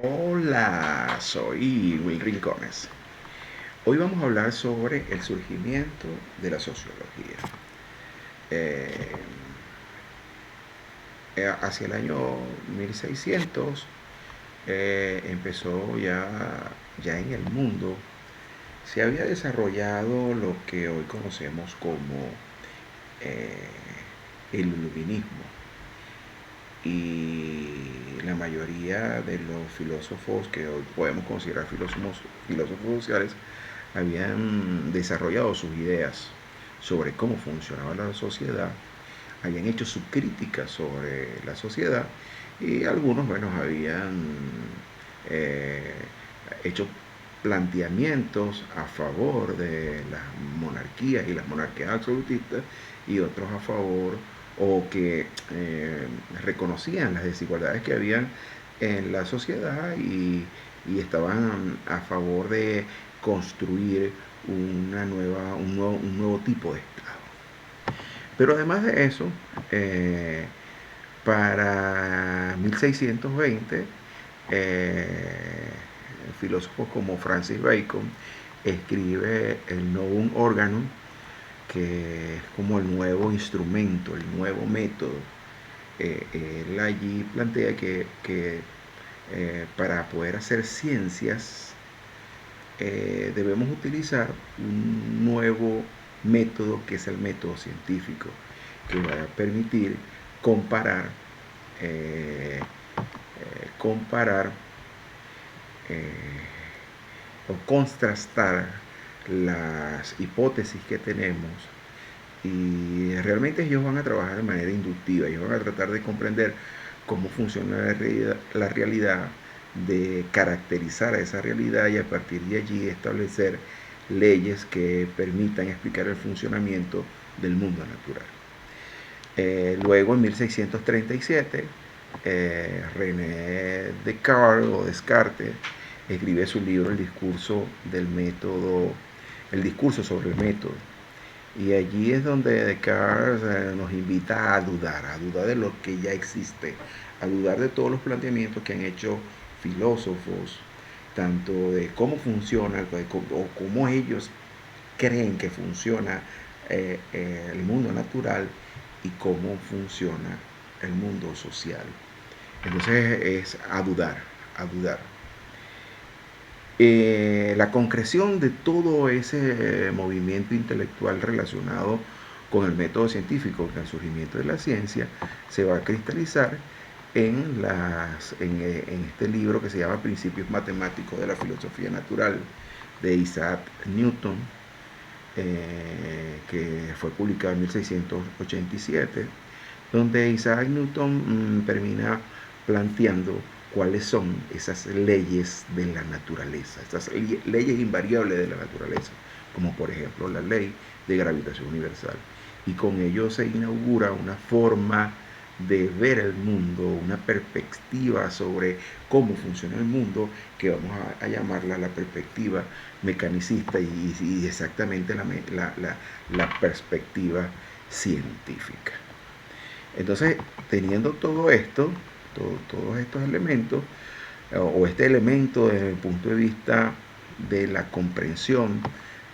Hola, soy Will Rincones. Hoy vamos a hablar sobre el surgimiento de la sociología. Eh, Hacia el año 1600 empezó ya en el mundo, se había desarrollado lo que hoy conocemos como eh, el iluminismo. Y la mayoría de los filósofos que hoy podemos considerar filósofos sociales habían desarrollado sus ideas sobre cómo funcionaba la sociedad, habían hecho su crítica sobre la sociedad y algunos, bueno, habían eh, hecho planteamientos a favor de las monarquías y las monarquías absolutistas y otros a favor o que reconocían las desigualdades que habían en la sociedad y estaban a favor de construir un nuevo tipo de Estado. Pero además de eso, eh, para 1620, filósofos como Francis Bacon escribe el Novum Organum, que es como el nuevo instrumento, el nuevo método. Él allí plantea que para poder hacer ciencias debemos utilizar un nuevo método que es el método científico, que va a permitir comparar, comparar o contrastar las hipótesis que tenemos y realmente ellos van a trabajar de manera inductiva, ellos van a tratar de comprender cómo funciona la realidad, de caracterizar a esa realidad y a partir de allí establecer leyes que permitan explicar el funcionamiento del mundo natural. Luego en 1637 René Descartes o Descartes escribe su libro El discurso sobre el método. Y allí es donde Descartes nos invita a dudar de lo que ya existe, a dudar de todos los planteamientos que han hecho filósofos, tanto de cómo funciona o cómo ellos creen que funciona el mundo natural y cómo funciona el mundo social. Entonces es a dudar, a dudar. La concreción de todo ese movimiento intelectual relacionado con el método científico, con el surgimiento de la ciencia, se va a cristalizar en este libro que se llama Principios Matemáticos de la Filosofía Natural de Isaac Newton, que fue publicado en 1687, donde Isaac Newton termina planteando cuáles son esas leyes de la naturaleza, esas leyes invariables de la naturaleza, como por ejemplo la ley de gravitación universal. Y con ello se inaugura una forma de ver el mundo, una perspectiva sobre cómo funciona el mundo, que vamos a llamarla la perspectiva mecanicista y exactamente la perspectiva científica. Entonces, teniendo todo esto, todos estos elementos, o este elemento desde el punto de vista de la comprensión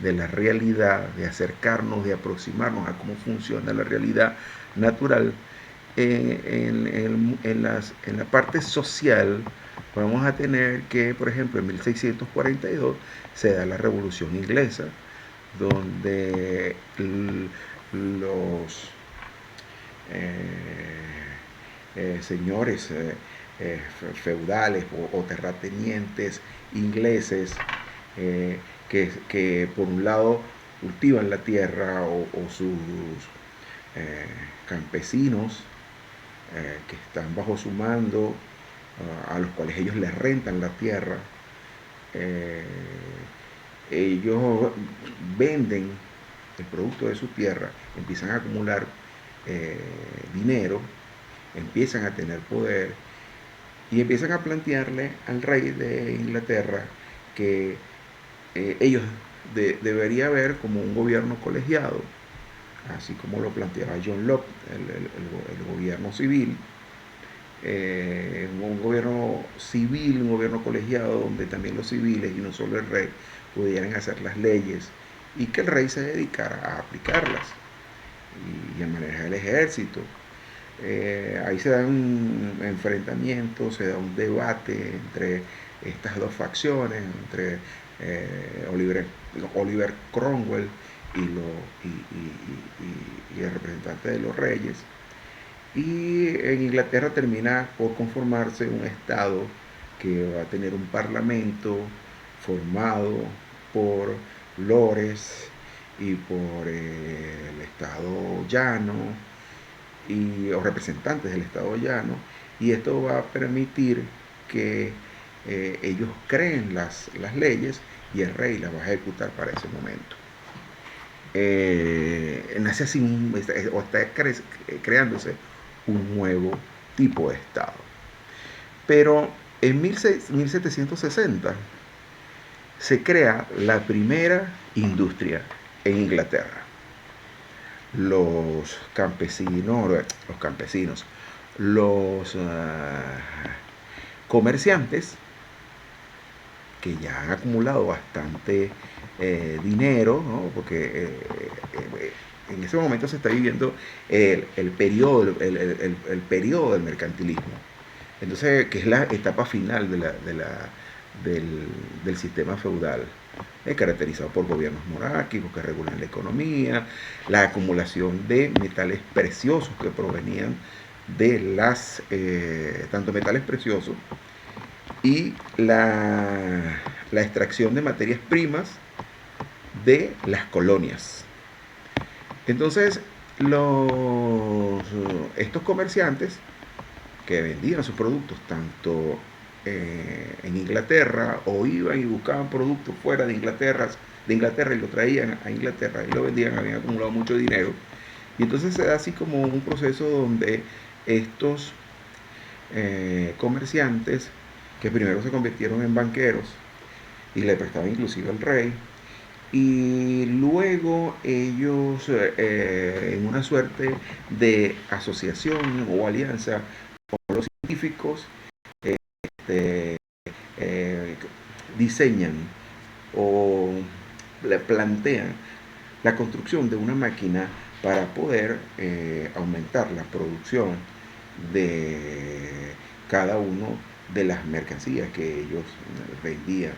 de la realidad, de acercarnos, de aproximarnos a cómo funciona la realidad natural, en la parte social vamos a tener que, por ejemplo, en 1642 se da la Revolución Inglesa, donde los señores feudales o terratenientes ingleses que por un lado cultivan la tierra o sus campesinos que están bajo su mando, a los cuales ellos les rentan la tierra, eh, ellos venden el producto de su tierra, empiezan a acumular eh, dinero, empiezan a tener poder y empiezan a plantearle al rey de Inglaterra que ellos debería haber como un gobierno colegiado, así como lo planteaba John Locke, el gobierno civil, un gobierno civil, un gobierno colegiado, donde también los civiles y no solo el rey pudieran hacer las leyes y que el rey se dedicara a aplicarlas y a manejar el ejército. Ahí se da un enfrentamiento, se da un debate entre estas dos facciones, entre Oliver Cromwell y el representante de los reyes. Y en Inglaterra termina por conformarse un estado que va a tener un parlamento formado por lores y por el estado llano o representantes del estado llano, y esto va a permitir que ellos creen las leyes y el rey las va a ejecutar para ese momento. Nace así o está creándose un nuevo tipo de Estado. Pero en 1760 se crea la primera industria en Inglaterra. Los campesinos, los comerciantes que ya han acumulado bastante dinero, ¿no? Porque en ese momento se está viviendo el periodo del mercantilismo. Entonces, que es la etapa final del sistema feudal, caracterizado por gobiernos monárquicos que regulan la economía, la acumulación de metales preciosos que provenían de tanto metales preciosos y la extracción de materias primas de las colonias. Entonces, estos comerciantes que vendían sus productos tanto en Inglaterra o iban y buscaban productos fuera de Inglaterra y lo traían a Inglaterra y lo vendían, habían acumulado mucho dinero. Y entonces se da así como un proceso donde estos comerciantes, que primero se convirtieron en banqueros y le prestaban inclusive al rey, y luego ellos en una suerte de asociación o alianza con los científicos este, eh, diseñan o le plantean la construcción de una máquina para poder aumentar la producción de cada uno de las mercancías que ellos vendían.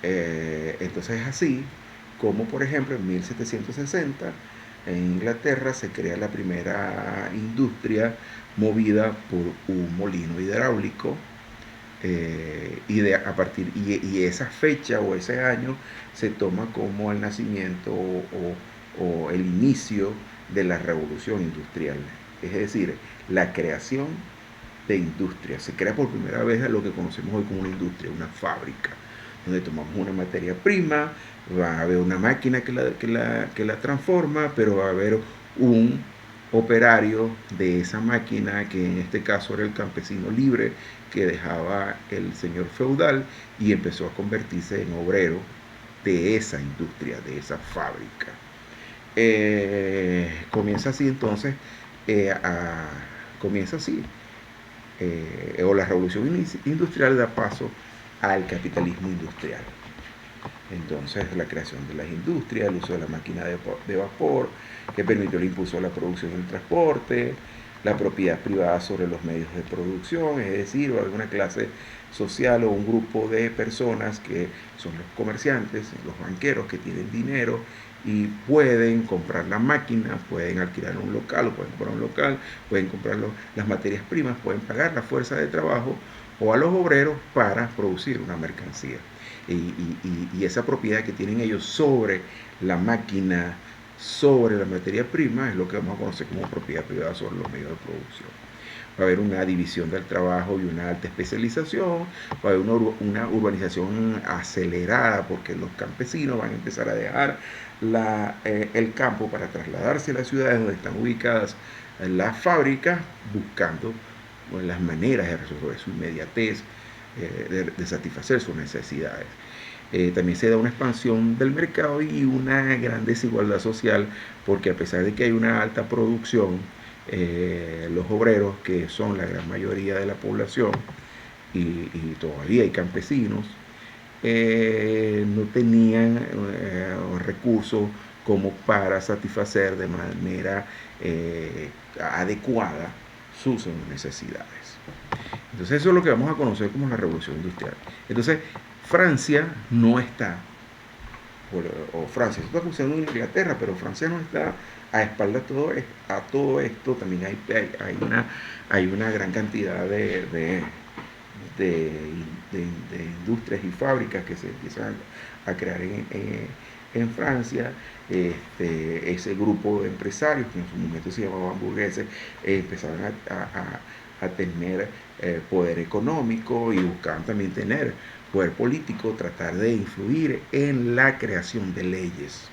Entonces es así como, por ejemplo, en 1760 en Inglaterra se crea la primera industria movida por un molino hidráulico, y esa fecha o ese año se toma como el nacimiento o el inicio de la revolución industrial, es decir, la creación de industria. Se crea por primera vez lo que conocemos hoy como una industria, una fábrica, donde tomamos una materia prima, va a haber una máquina que la transforma, pero va a haber un operario de esa máquina, que en este caso era el campesino libre que dejaba el señor feudal y empezó a convertirse en obrero de esa industria, de esa fábrica. Comienza así entonces, comienza así, o la revolución industrial da paso al capitalismo industrial. Entonces, la creación de las industrias, el uso de la máquina de vapor, que permitió el impulso a la producción y el transporte, la propiedad privada sobre los medios de producción, es decir, alguna clase social o un grupo de personas que son los comerciantes, los banqueros que tienen dinero y pueden comprar la máquina, pueden alquilar un local o pueden comprar un local, pueden comprar las materias primas, pueden pagar la fuerza de trabajo o a los obreros para producir una mercancía. Y esa propiedad que tienen ellos sobre la máquina, sobre la materia prima, es lo que vamos a conocer como propiedad privada sobre los medios de producción. Va a haber una división del trabajo y una alta especialización, va a haber una urbanización acelerada porque los campesinos van a empezar a dejar el campo para trasladarse a las ciudades donde están ubicadas las fábricas, buscando las maneras de resolver su inmediatez, de satisfacer sus necesidades. También se da una expansión del mercado y una gran desigualdad social, porque a pesar de que hay una alta producción, los obreros, que son la gran mayoría de la población, y todavía hay campesinos, no tenían recursos como para satisfacer de manera adecuada sus necesidades. Entonces eso es lo que vamos a conocer como la revolución industrial. Entonces Francia no está, o Francia está funcionando en Inglaterra, pero Francia no está a espaldas a todo esto. También hay una gran cantidad de, de industrias y fábricas que se empiezan a crear en Francia. Ese grupo de empresarios, que en su momento se llamaban burgueses, empezaron a tener poder económico, y buscaban también tener poder político, tratar de influir en la creación de leyes.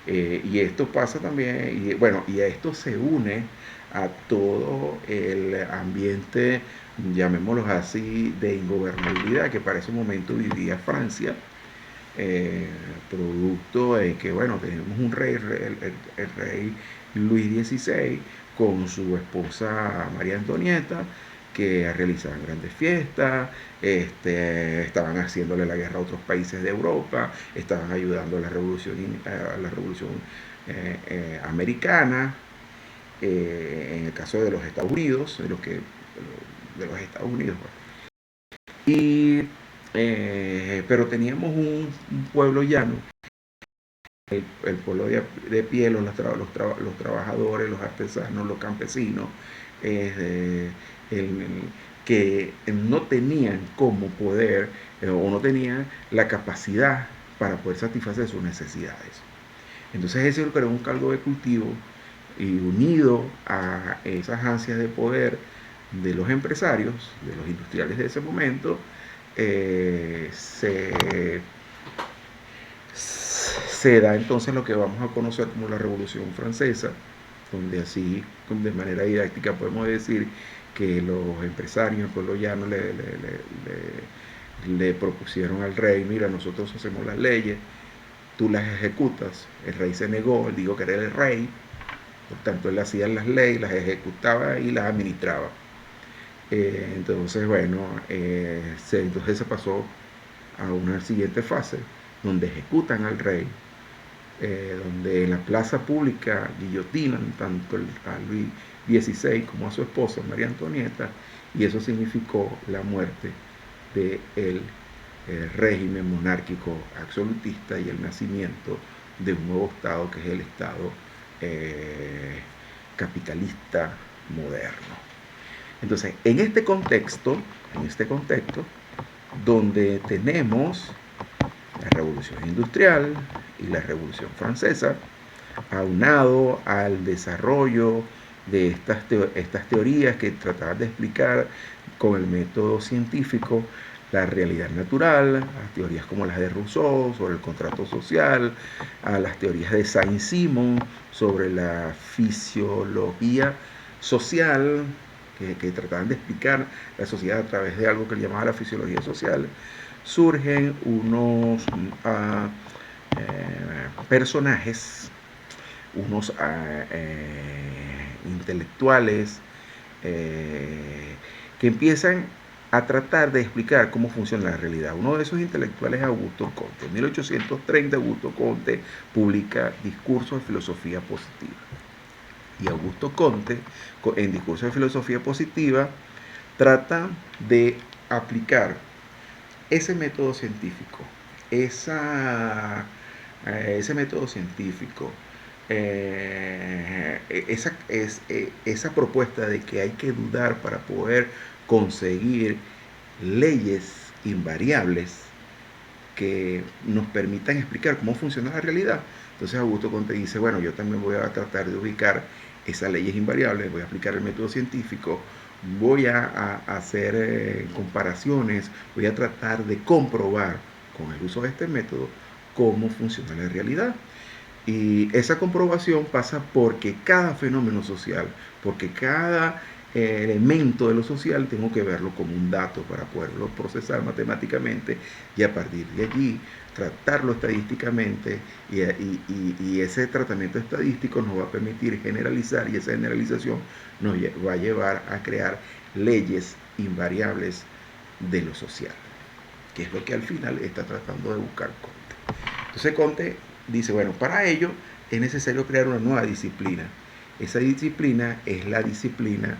Y esto pasa también, y bueno, y a esto se une a todo el ambiente, llamémoslo así, de ingobernabilidad que para ese momento vivía Francia, producto de que, bueno, tenemos un rey, el rey Luis XVI, con su esposa María Antonieta, que realizaban grandes fiestas, estaban haciéndole la guerra a otros países de Europa, estaban ayudando a la revolución americana, en el caso de los Estados Unidos, de los Estados Unidos. Y, pero teníamos un pueblo llano, el pueblo de pie, los trabajadores, los artesanos, los campesinos, que no tenían cómo poder, o no tenían la capacidad para poder satisfacer sus necesidades. Entonces ese era un caldo de cultivo, y unido a esas ansias de poder de los empresarios, de los industriales de ese momento, se da entonces lo que vamos a conocer como la Revolución Francesa, donde así de manera didáctica podemos decir que los empresarios, el pueblo llano, le propusieron al rey: mira, nosotros hacemos las leyes, tú las ejecutas. El rey se negó, él dijo que era el rey, por tanto él hacía las leyes, las ejecutaba y las administraba. Entonces, bueno, entonces se pasó a una siguiente fase, donde ejecutan al rey, donde en la plaza pública guillotinan tanto a Luis XVI como a su esposa María Antonieta, y eso significó la muerte del régimen monárquico absolutista y el nacimiento de un nuevo Estado, que es el Estado capitalista moderno. Entonces, en este contexto, donde tenemos la Revolución Industrial y la Revolución Francesa, aunado al desarrollo de estas teorías que trataban de explicar con el método científico la realidad natural, las teorías como las de Rousseau sobre el contrato social, a las teorías de Saint-Simon sobre la fisiología social, que trataban de explicar la sociedad a través de algo que le llamaba la fisiología social, surgen unos personajes, unos intelectuales, que empiezan a tratar de explicar cómo funciona la realidad. Uno de esos intelectuales es Augusto Comte. En 1830 Augusto Comte publica Discurso de Filosofía Positiva. Y Augusto Comte, en Discurso de Filosofía Positiva, trata de aplicar ese método científico, esa propuesta de que hay que dudar para poder conseguir leyes invariables que nos permitan explicar cómo funciona la realidad. Entonces Augusto Comte dice: bueno, yo también voy a tratar de ubicar esas leyes invariables, voy a aplicar el método científico, voy a hacer comparaciones, voy a tratar de comprobar con el uso de este método cómo funciona la realidad. Y esa comprobación pasa porque cada fenómeno social, porque cada elemento de lo social tengo que verlo como un dato para poderlo procesar matemáticamente y a partir de allí tratarlo estadísticamente y ese tratamiento estadístico nos va a permitir generalizar y esa generalización nos va a llevar a crear leyes invariables de lo social, que es lo que al final está tratando de buscar Comte. Entonces Comte dice, bueno, para ello es necesario crear una nueva disciplina. Esa disciplina es la disciplina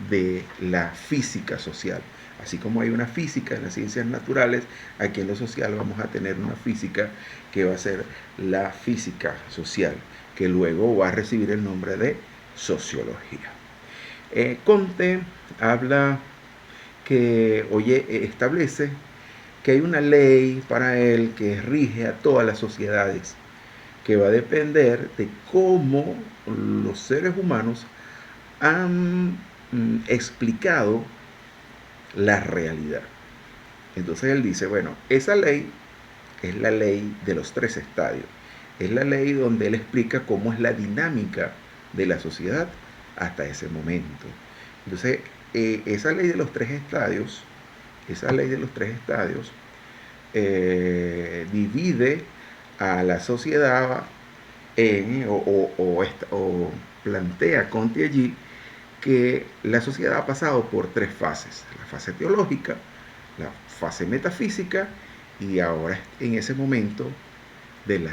de la física social. Así como hay una física en las ciencias naturales, aquí en lo social vamos a tener una física que va a ser la física social, que luego va a recibir el nombre de sociología. Comte habla que, establece que hay una ley para él que rige a todas las sociedades, que va a depender de cómo los seres humanos han explicado la realidad. Entonces él dice, bueno, esa ley es la ley de los tres estadios. Es la ley donde él explica cómo es la dinámica de la sociedad hasta ese momento. Entonces, esa ley de los tres estadios, divide a la sociedad o plantea Conte allí que la sociedad ha pasado por tres fases: la fase teológica, la fase metafísica y ahora en ese momento del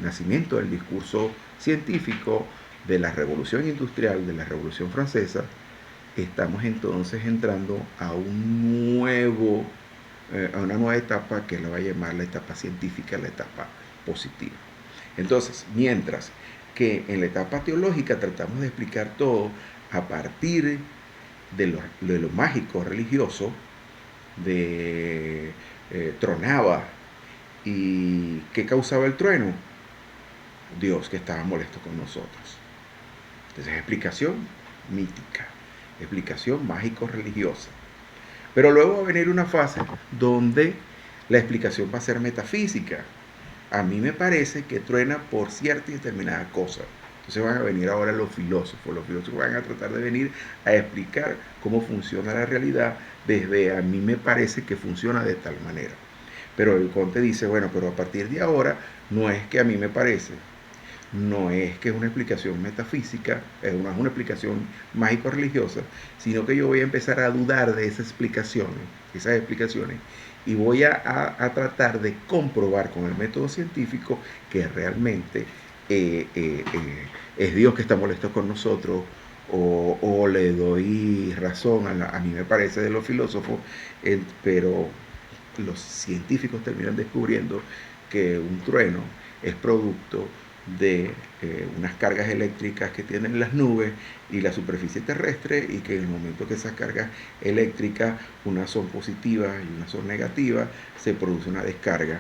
nacimiento del discurso científico, de la revolución industrial, de la revolución francesa, estamos entonces entrando a a una nueva etapa que la va a llamar la etapa científica, la etapa positiva. Entonces, mientras que en la etapa teológica tratamos de explicar todo a partir de lo mágico religioso, de tronaba y ¿qué causaba el trueno? Dios que estaba molesto con nosotros. Entonces, explicación mítica, explicación mágico-religiosa. Pero luego va a venir una fase donde la explicación va a ser metafísica. A mí me parece que truena por cierta y determinada cosa. Entonces van a venir ahora los filósofos. Los filósofos van a tratar de venir a explicar cómo funciona la realidad desde a mí me parece que funciona de tal manera. Pero el Comte dice, bueno, pero a partir de ahora no es que a mí me parece, no es que es una explicación metafísica, no es una explicación mágico-religiosa, sino que yo voy a empezar a dudar de esas explicaciones, y voy a tratar de comprobar con el método científico que realmente es Dios que está molesto con nosotros, o le doy razón a mí me parece de los filósofos, pero los científicos terminan descubriendo que un trueno es producto de unas cargas eléctricas que tienen las nubes y la superficie terrestre, y que en el momento que esas cargas eléctricas, unas son positivas y unas son negativas, se produce una descarga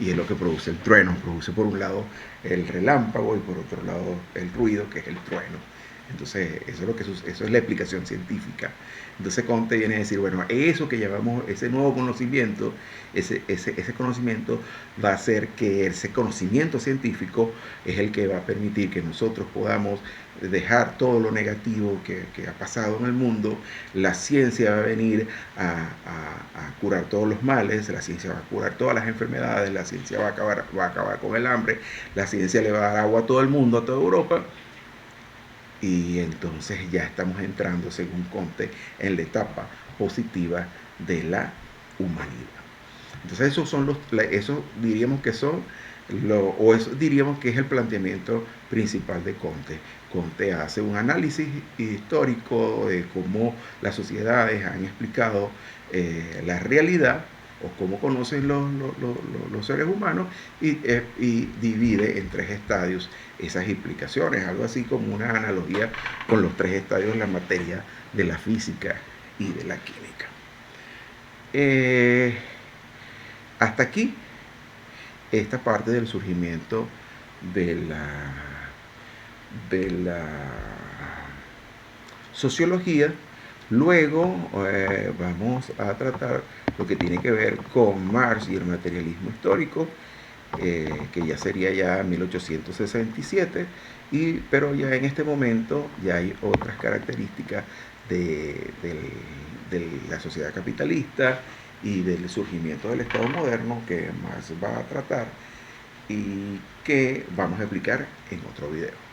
y es lo que produce el trueno. Produce por un lado el relámpago y por otro lado el ruido, que es el trueno. Entonces, eso es la explicación científica. Entonces Comte viene a decir, bueno, eso que llamamos, ese nuevo conocimiento, ese conocimiento va a hacer que ese conocimiento científico es el que va a permitir que nosotros podamos dejar todo lo negativo que ha pasado en el mundo. La ciencia va a venir a curar todos los males, la ciencia va a curar todas las enfermedades, la ciencia va a acabar con el hambre, la ciencia le va a dar agua a todo el mundo, a toda Europa. Y entonces ya estamos entrando, según Comte, en la etapa positiva de la humanidad. Entonces eso diríamos que eso diríamos que es el planteamiento principal de Comte. Comte hace un análisis histórico de cómo las sociedades han explicado la realidad, o cómo conocen los seres humanos, y divide en tres estadios esas explicaciones, algo así como una analogía con los tres estadios de la materia de la física y de la química. Hasta aquí esta parte del surgimiento de la sociología. Luego vamos a tratar lo que tiene que ver con Marx y el materialismo histórico, que ya sería ya 1867, pero ya en este momento ya hay otras características de la sociedad capitalista y del surgimiento del Estado moderno que más va a tratar y que vamos a explicar en otro video.